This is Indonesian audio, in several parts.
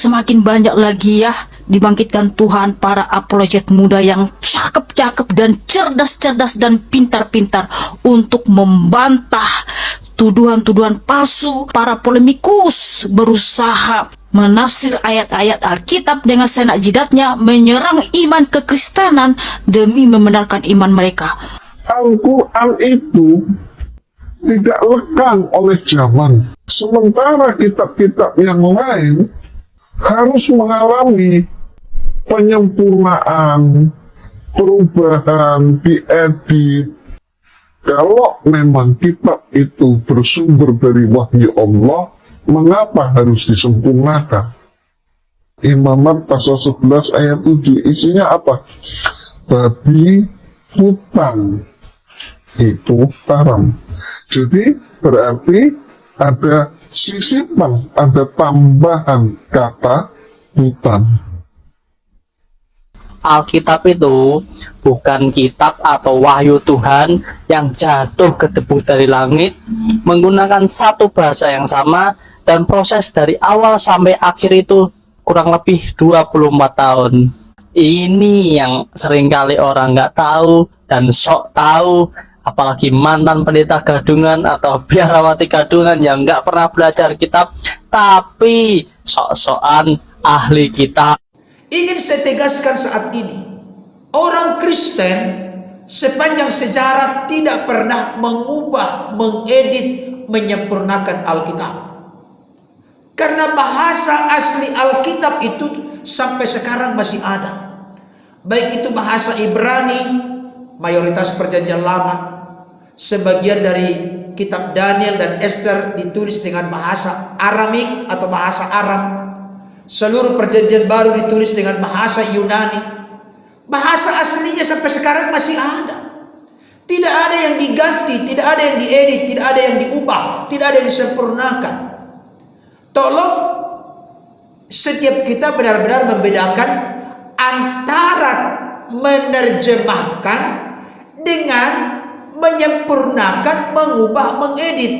semakin banyak lagi ya dibangkitkan Tuhan para apologet muda yang cakep-cakep dan cerdas-cerdas dan pintar-pintar untuk membantah tuduhan-tuduhan palsu. Para polemikus berusaha menafsir ayat-ayat Alkitab dengan senak jidatnya, menyerang iman kekristenan demi membenarkan iman mereka. Al-Quran itu tidak lekang oleh zaman. Sementara kitab-kitab yang lain harus mengalami penyempurnaan, perubahan, diedit. Kalau memang kitab itu bersumber dari wahyu Allah, mengapa harus disempurnakan? Imamat pasal 11 ayat 7 isinya apa? Babi hutan itu haram. Jadi berarti ada sisipan, ada tambahan kata hutan. Alkitab itu bukan kitab atau wahyu Tuhan yang jatuh ke debu dari langit, menggunakan satu bahasa yang sama, dan proses dari awal sampai akhir itu kurang lebih 24 tahun. Ini yang seringkali orang nggak tahu dan sok tahu, apalagi mantan pendeta gadungan atau biarawati gadungan yang nggak pernah belajar kitab, tapi sok-sokan ahli kitab. Ingin saya tegaskan saat ini, orang Kristen sepanjang sejarah tidak pernah mengubah, mengedit, menyempurnakan Alkitab. Karena bahasa asli Alkitab itu sampai sekarang masih ada. Baik itu bahasa Ibrani, mayoritas perjanjian lama, sebagian dari kitab Daniel dan Esther ditulis dengan bahasa Aramik atau bahasa Aram. Seluruh perjanjian baru ditulis dengan bahasa Yunani. Bahasa aslinya sampai sekarang masih ada. Tidak ada yang diganti, tidak ada yang diedit, tidak ada yang diubah, tidak ada yang disempurnakan. Tolong setiap kita benar-benar membedakan antara menerjemahkan dengan menyempurnakan, mengubah, mengedit.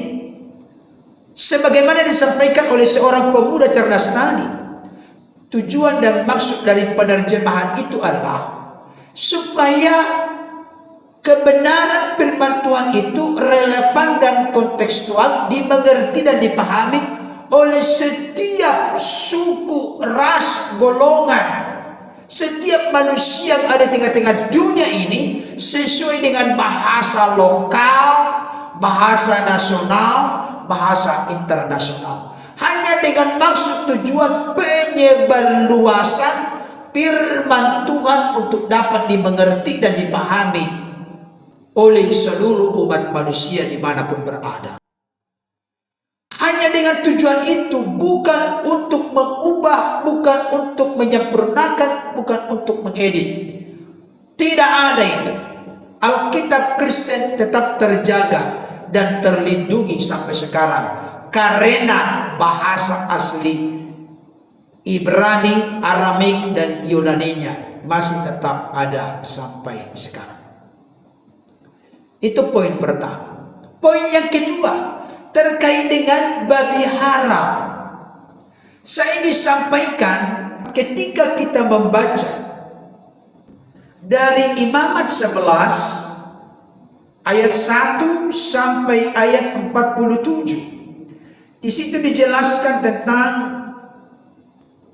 Sebagaimana disampaikan oleh seorang pemuda cerdas tadi, tujuan dan maksud dari penerjemahan itu adalah supaya kebenaran firman Tuhan itu relevan dan kontekstual, dimengerti dan dipahami oleh setiap suku, ras, golongan, setiap manusia yang ada di tengah-tengah dunia ini, sesuai dengan bahasa lokal, bahasa nasional, bahasa internasional. Hanya dengan maksud tujuan penyebarluasan firman Tuhan untuk dapat dimengerti dan dipahami oleh seluruh umat manusia dimanapun berada. Hanya dengan tujuan itu, bukan untuk mengubah, bukan untuk menyempurnakan, bukan untuk mengedit. Tidak ada itu. Alkitab Kristen tetap terjaga dan terlindungi sampai sekarang karena bahasa asli Ibrani, Aramik, dan Yunaninya masih tetap ada sampai sekarang. Itu poin pertama. Poin yang kedua terkait dengan babi haram. Saya ingin sampaikan, ketika kita membaca dari Imamat 11 ayat 1 sampai ayat 47, di situ dijelaskan tentang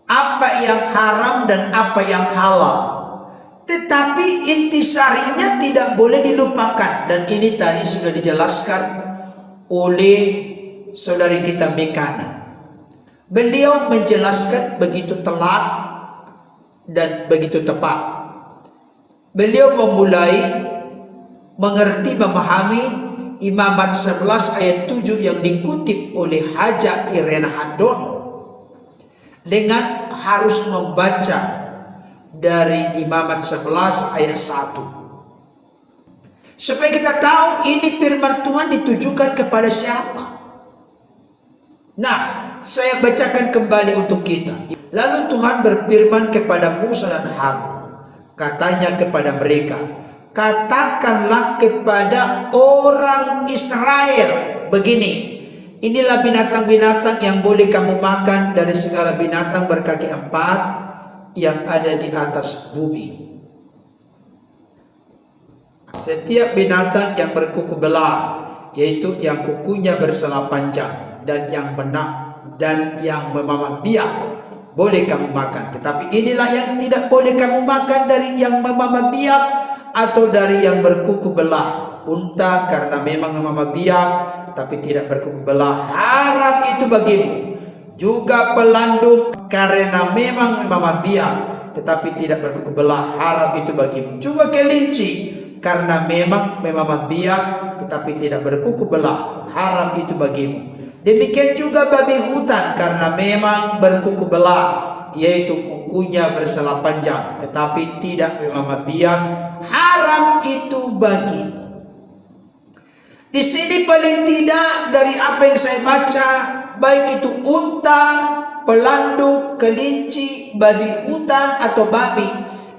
apa yang haram dan apa yang halal. Tetapi intisarinya tidak boleh dilupakan, dan ini tadi sudah dijelaskan oleh saudari kita Mekana. Beliau menjelaskan begitu telak dan begitu tepat. Beliau memulai mengerti, memahami Imamat 11 ayat 7 yang dikutip oleh Haja Irena Handono dengan harus membaca dari Imamat 11 ayat 1, supaya kita tahu ini firman Tuhan ditujukan kepada siapa. Nah, saya bacakan kembali untuk kita. Lalu Tuhan berfirman kepada Musa dan Harun, katanya kepada mereka, katakanlah kepada orang Israel begini, inilah binatang-binatang yang boleh kamu makan dari segala binatang berkaki 4 yang ada di atas bumi. Setiap binatang yang berkuku belah, yaitu yang kukunya bersela panjang dan yang memamah biak, boleh kamu makan. Tetapi inilah yang tidak boleh kamu makan dari yang memamah biak atau dari yang berkuku belah. Unta karena memang memamah biak tapi tidak berkuku belah, haram itu bagimu. Juga pelanduk karena memang memamah biak tetapi tidak berkuku belah, haram itu bagimu. Juga kelinci karena memang memamah biak tetapi tidak berkuku belah, haram itu bagimu. Demikian juga babi hutan karena memang berkuku belah, yaitu kukunya bersela panjang tetapi tidak memamah biak, haram itu bagimu. Di sini paling tidak dari apa yang saya baca, baik itu unta, pelanduk, kelinci, babi hutan atau babi,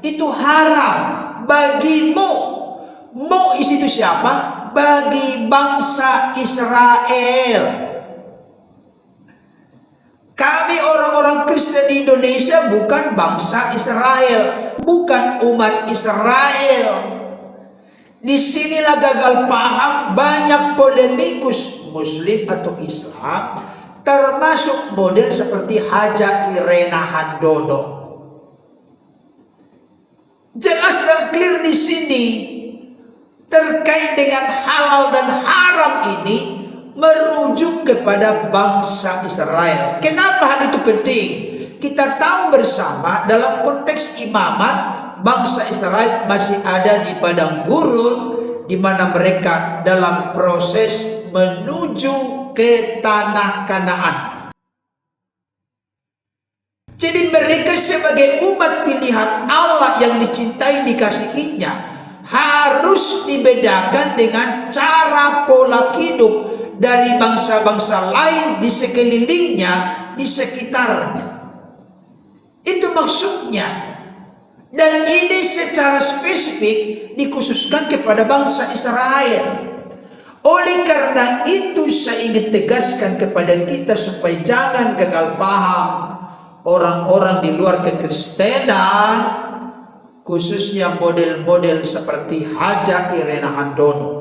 itu haram bagimu. Mu itu siapa? Bagi bangsa Israel. Kami orang-orang Kristen di Indonesia bukan bangsa Israel, bukan umat Israel. Disinilah gagal paham banyak polemikus Muslim atau Islam, termasuk model seperti Haja Irena Handono. Jelas dan clear di sini terkait dengan halal dan haram ini merujuk kepada bangsa Israel. Kenapa hal itu penting? Kita tahu bersama dalam konteks imamat, bangsa Israel masih ada di padang gurun, di mana mereka dalam proses menuju ke tanah Kanaan. Jadi mereka sebagai umat pilihan Allah yang dicintai, dikasihinya, harus dibedakan dengan cara pola hidup dari bangsa-bangsa lain di sekelilingnya, di sekitarnya. Itu maksudnya. Dan ini secara spesifik dikhususkan kepada bangsa Israel. Oleh karena itu saya ingin tegaskan kepada kita supaya jangan gagal paham orang-orang di luar kekristenan, khususnya model-model seperti Haja Irena Handono.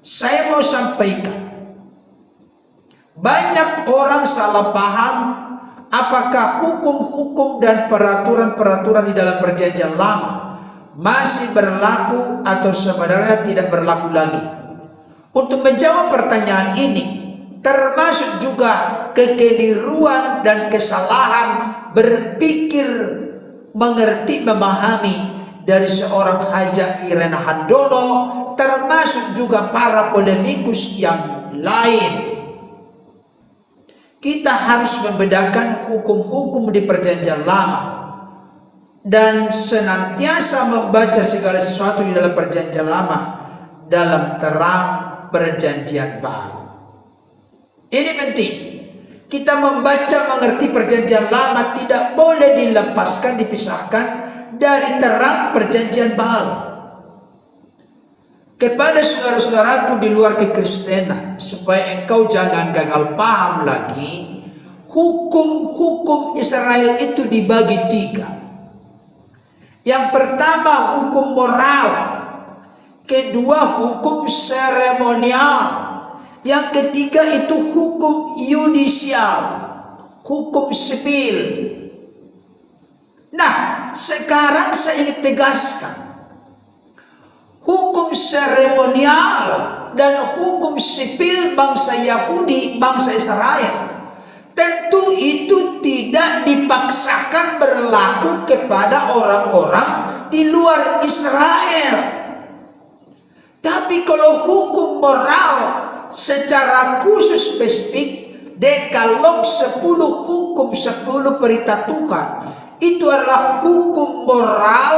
Saya mau sampaikan, banyak orang salah paham apakah hukum-hukum dan peraturan-peraturan di dalam perjanjian lama masih berlaku atau sebenarnya tidak berlaku lagi. Untuk menjawab pertanyaan ini, termasuk juga kekeliruan dan kesalahan berpikir, mengerti, memahami dari seorang Haja Irena Handono, termasuk juga para polemikus yang lain. Kita harus membedakan hukum-hukum di perjanjian lama dan senantiasa membaca segala sesuatu di dalam perjanjian lama dalam terang perjanjian baru. Ini penting. Kita membaca, mengerti perjanjian lama tidak boleh dilepaskan, dipisahkan dari terang perjanjian baru. Kepada saudara-saudaraku di luar kekristenan, supaya engkau jangan gagal paham lagi, hukum-hukum Israel itu dibagi 3. Yang pertama hukum moral, kedua hukum seremonial, yang ketiga itu hukum yudisial, hukum sipil. Nah, sekarang saya ingin tegaskan, hukum seremonial dan hukum sipil bangsa Yahudi, bangsa Israel, tentu itu tidak dipaksakan berlaku kepada orang-orang di luar Israel. Tapi kalau hukum moral secara khusus spesifik, Dekalog 10 hukum, 10 perintah Tuhan, itu adalah hukum moral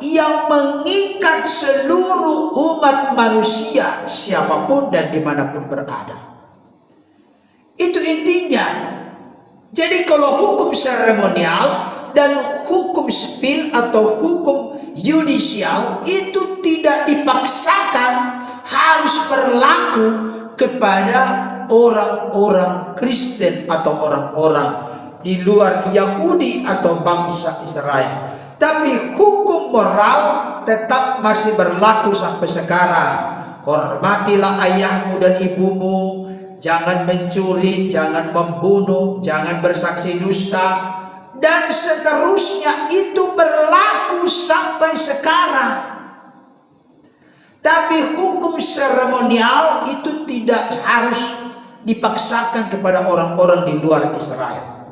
yang mengikat seluruh umat manusia, siapapun dan dimanapun berada. Itu intinya. Jadi kalau hukum seremonial dan hukum sipil atau hukum yudisial itu tidak dipaksakan harus berlaku kepada orang-orang Kristen atau orang-orang di luar Yahudi atau bangsa Israel. Tapi hukum moral tetap masih berlaku sampai sekarang. Hormatilah ayahmu dan ibumu, jangan mencuri, jangan membunuh, jangan bersaksi dusta, dan seterusnya. Itu berlaku sampai sekarang. Tapi hukum seremonial itu tidak harus dipaksakan kepada orang-orang di luar Israel.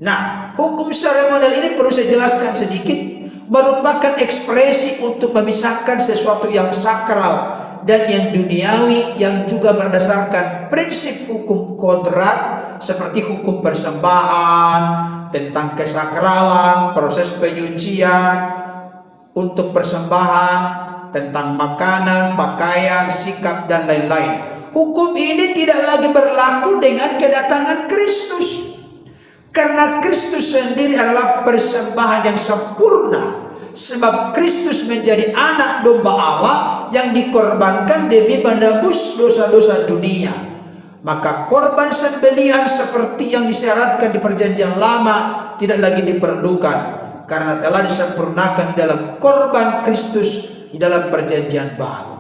Nah, hukum seremonial ini perlu saya jelaskan sedikit, merupakan ekspresi untuk memisahkan sesuatu yang sakral dan yang duniawi, yang juga berdasarkan prinsip hukum kodrat seperti hukum persembahan, tentang kesakralan, proses penyucian untuk persembahan, tentang makanan, pakaian, sikap, dan lain-lain. Hukum ini tidak lagi berlaku dengan kedatangan Kristus, karena Kristus sendiri adalah persembahan yang sempurna. Sebab Kristus menjadi anak domba Allah yang dikorbankan demi menebus dosa-dosa dunia. Maka korban sembelihan seperti yang disyaratkan di perjanjian lama tidak lagi diperlukan, karena telah disempurnakan di dalam korban Kristus di dalam perjanjian baru.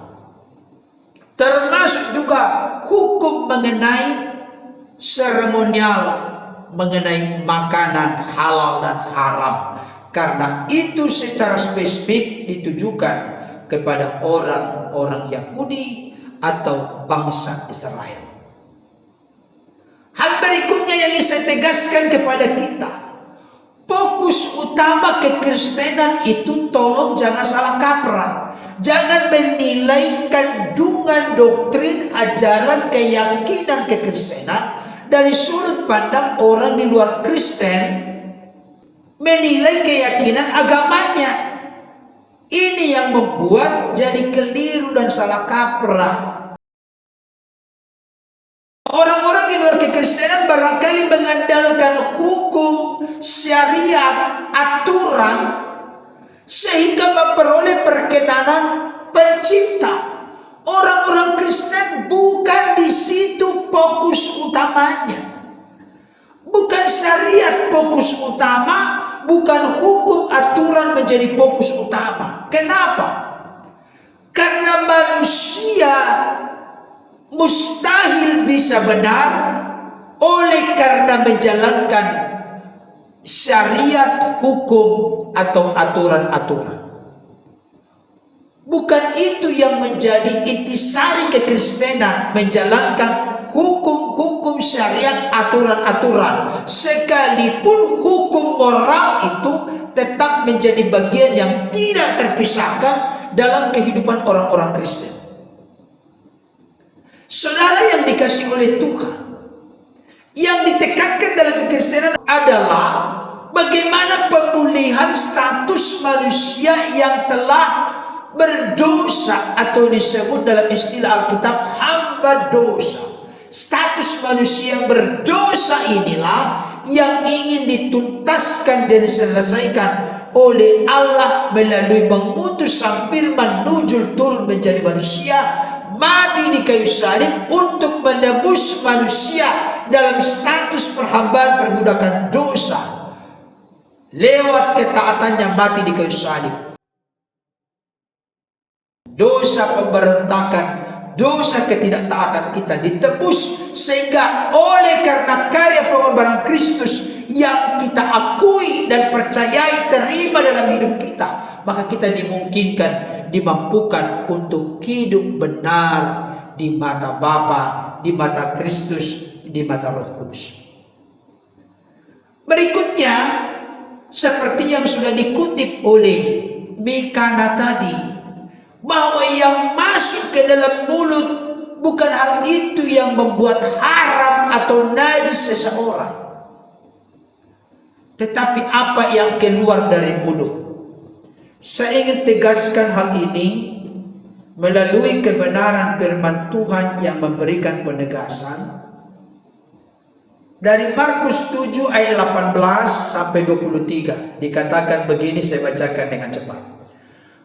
Termasuk juga hukum mengenai seremonial, mengenai makanan halal dan haram, karena itu secara spesifik ditujukan kepada orang-orang Yahudi atau bangsa Israel. Hal berikutnya yang ingin saya tegaskan kepada kita, fokus utama kekristenan itu tolong jangan salah kaprah. Jangan menilai kandungan doktrin, ajaran, keyakinan kekristenan dari sudut pandang orang di luar Kristen menilai keyakinan agamanya. Ini yang membuat jadi keliru dan salah kaprah. Orang-orang di luar kekristenan barangkali mengandalkan hukum, syariat, aturan sehingga memperoleh perkenanan pencipta. Orang-orang Kristen bukan di situ fokus utamanya. Bukan syariat fokus utama, bukan hukum aturan menjadi fokus utama. Kenapa? Karena manusia mustahil bisa benar oleh karena menjalankan syariat, hukum, atau aturan-aturan. Bukan itu yang menjadi intisari kekristenan, menjalankan hukum-hukum syariat, aturan-aturan. Sekalipun hukum moral itu tetap menjadi bagian yang tidak terpisahkan dalam kehidupan orang-orang Kristen. Saudara yang dikasihi oleh Tuhan, yang ditekankan dalam kekristenan adalah bagaimana pemulihan status manusia yang telah berdosa, atau disebut dalam istilah Alkitab hamba dosa. Status manusia yang berdosa inilah yang ingin dituntaskan dan diselesaikan oleh Allah melalui mengutus Sang Firman nuzul turun menjadi manusia, mati di kayu salib untuk menebus manusia dalam status perhambaan perbudakan dosa lewat ketaatannya mati di kayu salib. Dosa pemberontakan, dosa ketidaktaatan kita ditebus, sehingga oleh karena karya pengorbanan Kristus yang kita akui dan percayai, terima dalam hidup kita, maka kita dimungkinkan, dimampukan untuk hidup benar di mata Bapa, di mata Kristus, di mata Roh Kudus. Berikutnya, seperti yang sudah dikutip oleh Mikana tadi, bahwa yang masuk ke dalam mulut bukan hal itu yang membuat haram atau najis seseorang, tetapi apa yang keluar dari mulut. Saya ingin tegaskan hal ini melalui kebenaran firman Tuhan yang memberikan penegasan dari Markus 7 ayat 18 sampai 23. Dikatakan begini, saya bacakan dengan cepat.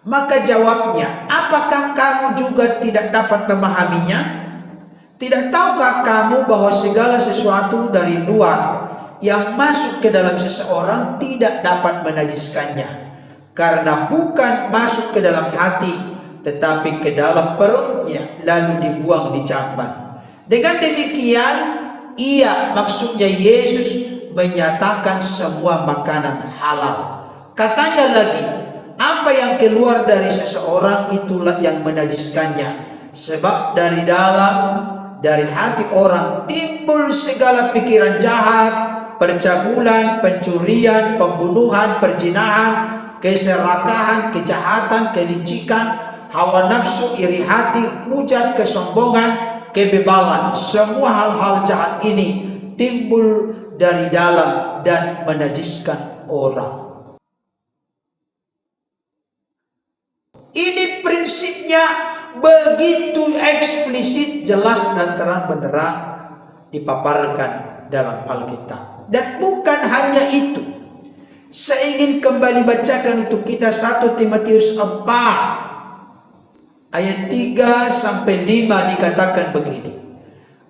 Maka jawabnya, apakah kamu juga tidak dapat memahaminya? Tidak tahukah kamu bahwa segala sesuatu dari luar yang masuk ke dalam seseorang tidak dapat menajiskannya, karena bukan masuk ke dalam hati, tetapi ke dalam perutnya, lalu dibuang di jamban. Dengan demikian, maksudnya Yesus menyatakan semua makanan halal. Katanya lagi, apa yang keluar dari seseorang itulah yang menajiskannya. Sebab dari dalam, dari hati orang timbul segala pikiran jahat, percabulan, pencurian, pembunuhan, perzinahan, keserakahan, kejahatan, kelicikan, hawa nafsu, iri hati, hujat, kesombongan, kebebalan. Semua hal-hal jahat ini timbul dari dalam dan menajiskan orang. Ini prinsipnya begitu eksplisit, jelas dan terang benderang dipaparkan dalam Alkitab. Dan bukan hanya itu, saya ingin kembali bacakan untuk kita 1 Timotius 4 ayat 3 sampai 5 dikatakan begini.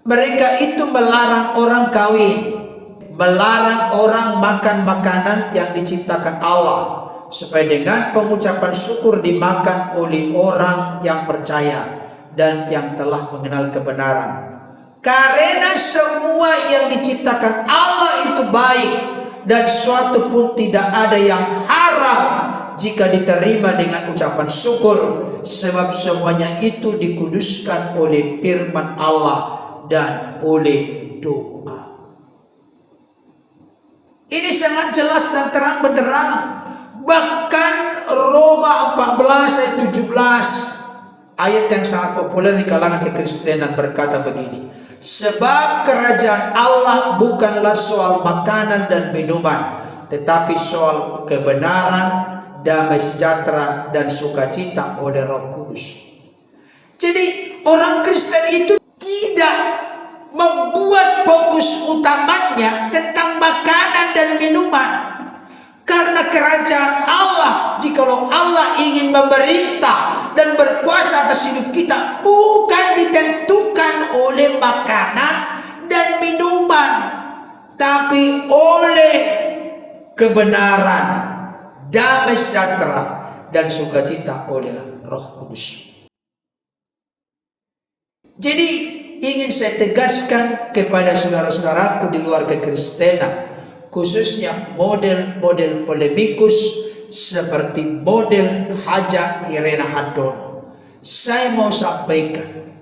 Mereka itu melarang orang kawin, melarang orang makan makanan yang diciptakan Allah, supaya dengan pengucapan syukur dimakan oleh orang yang percaya dan yang telah mengenal kebenaran. Karena semua yang diciptakan Allah itu baik, dan suatu pun tidak ada yang haram jika diterima dengan ucapan syukur, sebab semuanya itu dikuduskan oleh firman Allah dan oleh doa. Ini sangat jelas dan terang benderang. Bahkan Roma 14 ayat 17, ayat yang sangat populer di kalangan kekristenan, berkata begini: sebab kerajaan Allah bukanlah soal makanan dan minuman, tetapi soal kebenaran, damai sejahtera, dan sukacita oleh Roh Kudus. Jadi orang Kristen itu tidak membuat fokus utamanya tentang makanan dan minuman. Karena kerajaan Allah, jikalau Allah ingin memerintah dan berkuasa atas hidup kita, bukan ditentukan oleh makanan dan minuman, tapi oleh kebenaran, damai sejahtera, dan sukacita oleh Roh Kudus. Jadi ingin saya tegaskan kepada saudara-saudaraku di luar kekristenan, khususnya model-model polemikus seperti model Haja Irena Hardono. Saya mau sampaikan,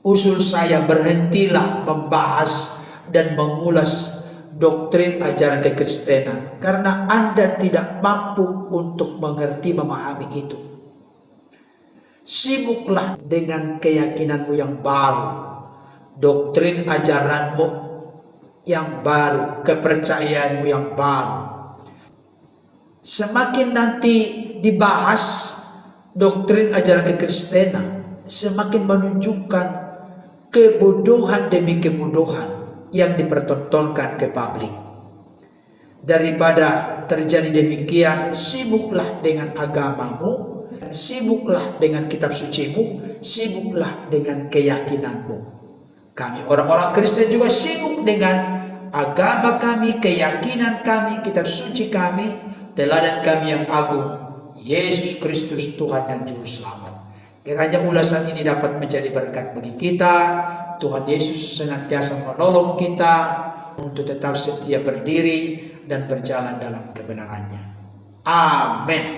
usul saya, berhentilah membahas dan mengulas doktrin ajaran kekristenan, karena Anda tidak mampu untuk mengerti, memahami itu. Sibuklah dengan keyakinanmu yang baru, doktrin ajaranmu yang baru, kepercayaanmu yang baru. Semakin nanti dibahas doktrin ajaran kekristenan, semakin menunjukkan kebodohan demi kebodohan yang dipertontonkan ke publik. Daripada terjadi demikian, sibuklah dengan agamamu, sibuklah dengan kitab sucimu, sibuklah dengan keyakinanmu. Kami orang-orang Kristen juga sibuk dengan agama kami, keyakinan kami, kitab suci kami, teladan kami yang agung, Yesus Kristus Tuhan dan Juru Selamat. Kiranya ulasan ini dapat menjadi berkat bagi kita. Tuhan Yesus senantiasa menolong kita untuk tetap setia berdiri dan berjalan dalam kebenarannya. Amin.